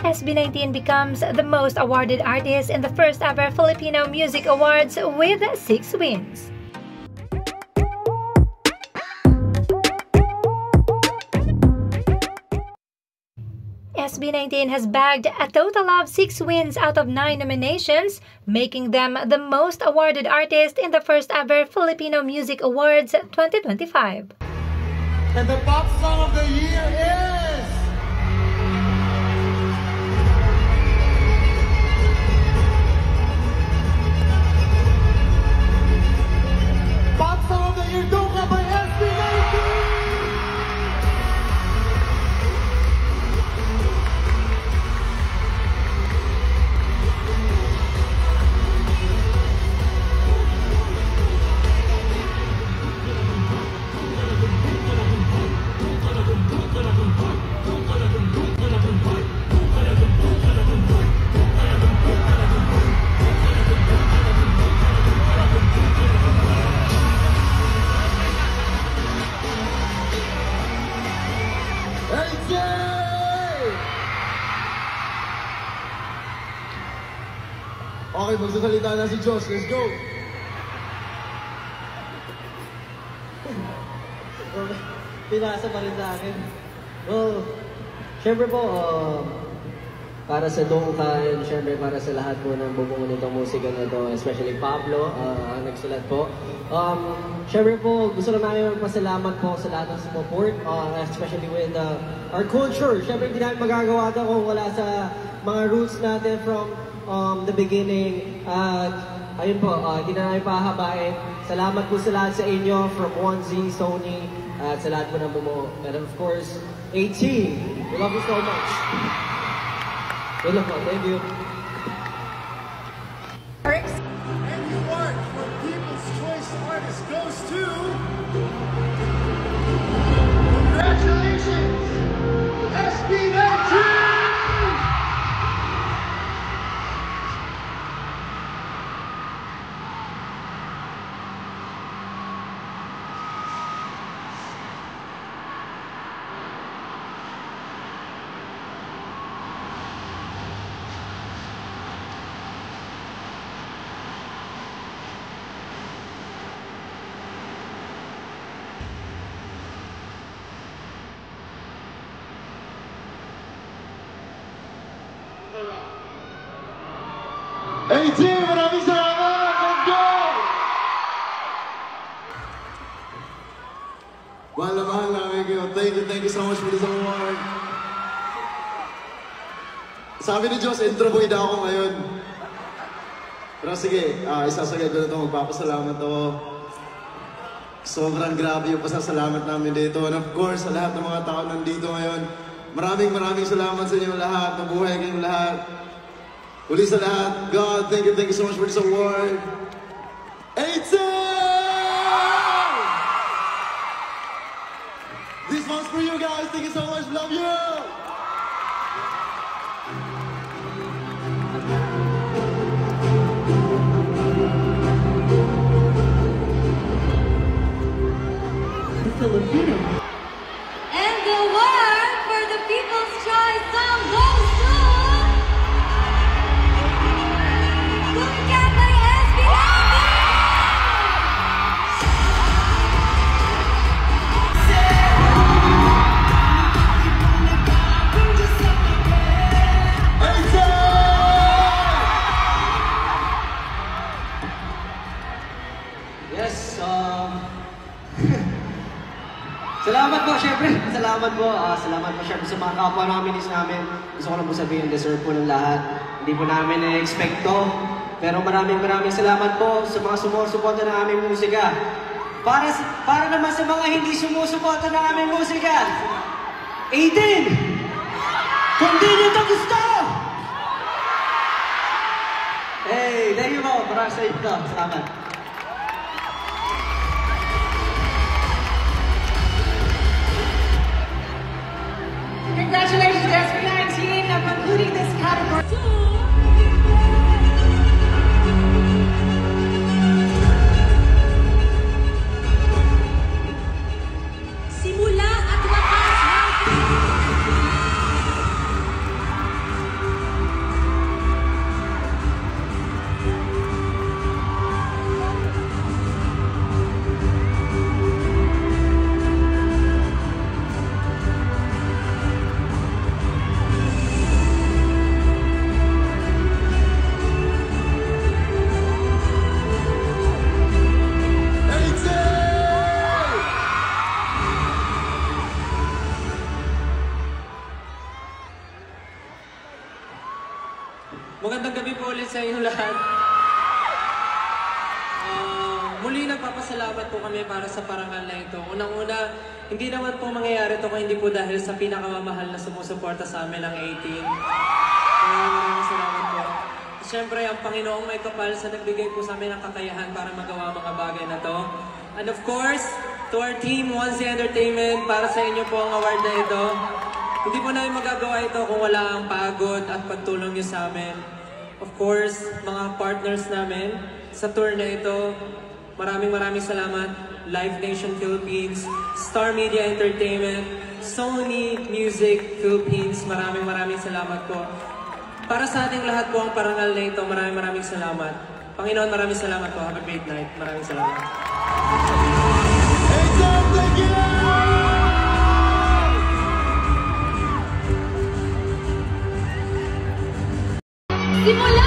SB19 becomes the most awarded artist in the first ever Filipino Music Awards with 6 wins. SB19 has bagged a total of 6 wins out of 9 nominations, making them the most awarded artist in the first ever Filipino Music Awards 2025. And the pop song of the year is... Pop song of the year, Duka by SB19! Okay, magsasalita na si Josh. Let's go! Pinasa pa rin sa akin. Well, syempre po, para sa Dongka and syempre para sa lahat po ng bumuo nitong musika na ito, especially Pablo, ang nagsulat po. Syempre po, gusto na namin magpasalamat po sa lahat ng support, especially with our culture. Syempre hindi namin magagawa ito kung wala sa mga roots natin from the beginning. Ayun po, hindi na namin pahabain. Salamat po sa lahat sa inyo from 1Z, Sony, at sa lahat po ng bumuo. And of course, 18. We love you so much. Good luck po. Thank you. And the award for People's Choice Artist goes to... Congratulations! SB19! Maraming salamat! Let's go! Mahal na mahal namin kayo. Thank you so much for this award. Sabi ni Diyos, intro boy daw ako ngayon. Pero sige, isasagay ko na ito, magpapasalamat ako. Sobrang grabe yung pasasalamat namin dito. And of course, sa lahat ng mga tao nandito ngayon, maraming salamat sa inyo lahat. Mabuhay kayong lahat. Uli sa lahat, God, thank you so much for this award. 18! This one's for you guys, thank you so much, love you! The Filipino. And the award for the People's Choice song goes to... Salamat po, syempre. Salamat po. Salamat po, syempre, sa mga kapwa nominees namin. Gusto ko lang po sabihin, deserve po ng lahat. Hindi po namin na-expect to. Pero maraming salamat po sa mga sumusuporta ng aming musika. Para naman sa mga hindi sumusuporta ng aming musika. 18! Kung di nyo ito gusto! Hey, thank you po. Para sa ito. Salamat. Congratulations to SB19 on concluding this category. ulit sa inyo lahat. Muli nagpapasalamat po kami para sa parangal na ito. Unang-una, hindi naman po mangyayari ito kung hindi po dahil sa pinakamamahal na sumusuporta sa amin ng 18. Maraming salamat po. Siyempre, ang Panginoong may kapal sa nagbigay po sa amin ng kakayahan para magawa mga bagay na to. And of course, to our team, Once Entertainment, para sa inyo po ang award na ito. Hindi po namin magagawa ito kung wala ang pagod at pagtulong niyo sa amin. Of course, mga partners namin sa tour na ito, maraming salamat. Live Nation Philippines, Star Media Entertainment, Sony Music Philippines, maraming salamat po. Para sa ating lahat po ang parangal na ito, maraming salamat. Panginoon, maraming salamat po. Have a great night. Maraming salamat. Thank you! Simula!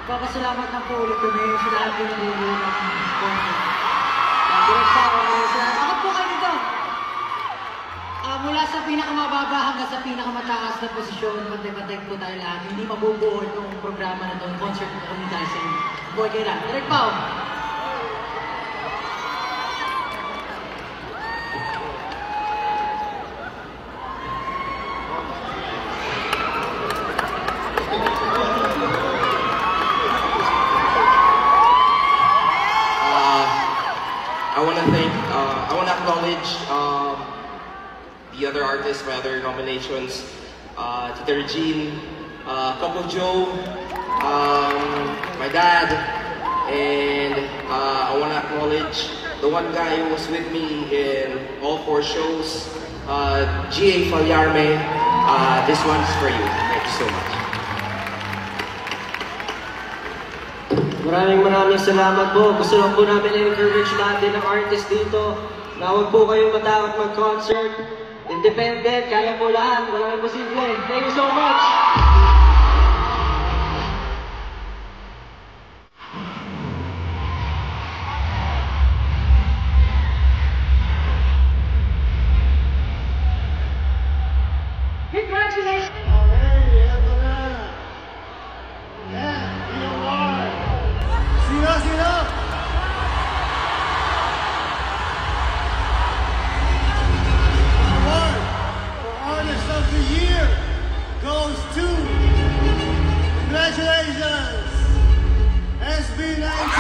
Papasalamat na po ulit kami sa lahat ng nilulunod ng concert. Direct sa ako, ako po kayo dito. Mula sa pinakamababa hanggang sa pinakamataas na posisyon, pantay-pantay po tayo lahat. Hindi mabubuo itong programa na itong concert na kami dahil sa inyo. Buhay kayo lang. Direct pa ako. I want to acknowledge the other artists, my other nominations, Tita Regine, Coco Joe, my dad, and I want to acknowledge the one guy who was with me in all 4 shows, G.A. Falyarme. This one's for you. Thank you so much. Maraming salamat po. Gusto lang po namin i-encourage natin ng artist dito na huwag po kayong matakot mag-concert. Independent, kaya po lahat. Walang imposible. Thank you so much! Congratulations! Sino? Award for Artist of the Year goes to, congratulations, SB19.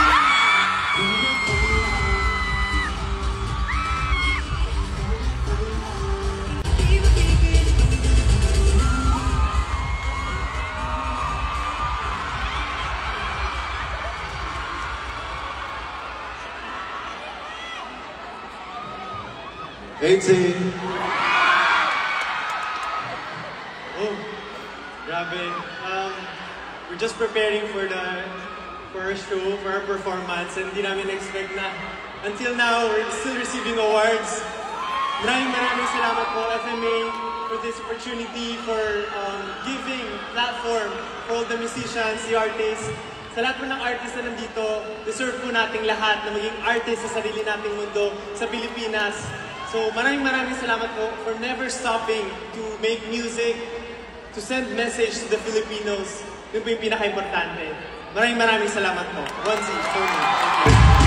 Oh, grabe. We're just preparing for our show, for our performance, and hindi namin expect na until now, we're still receiving awards. Maraming salamat po, FMA, for this opportunity, for giving platform for all the musicians, the artists. Sa lahat po ng artist na nandito, deserve po nating lahat na maging artist sa sarili nating mundo, sa Pilipinas. So maraming salamat po for never stopping to make music, to send message to the Filipinos. Yun po yung pinaka-importante. Maraming salamat po. Once each for me. Thank you.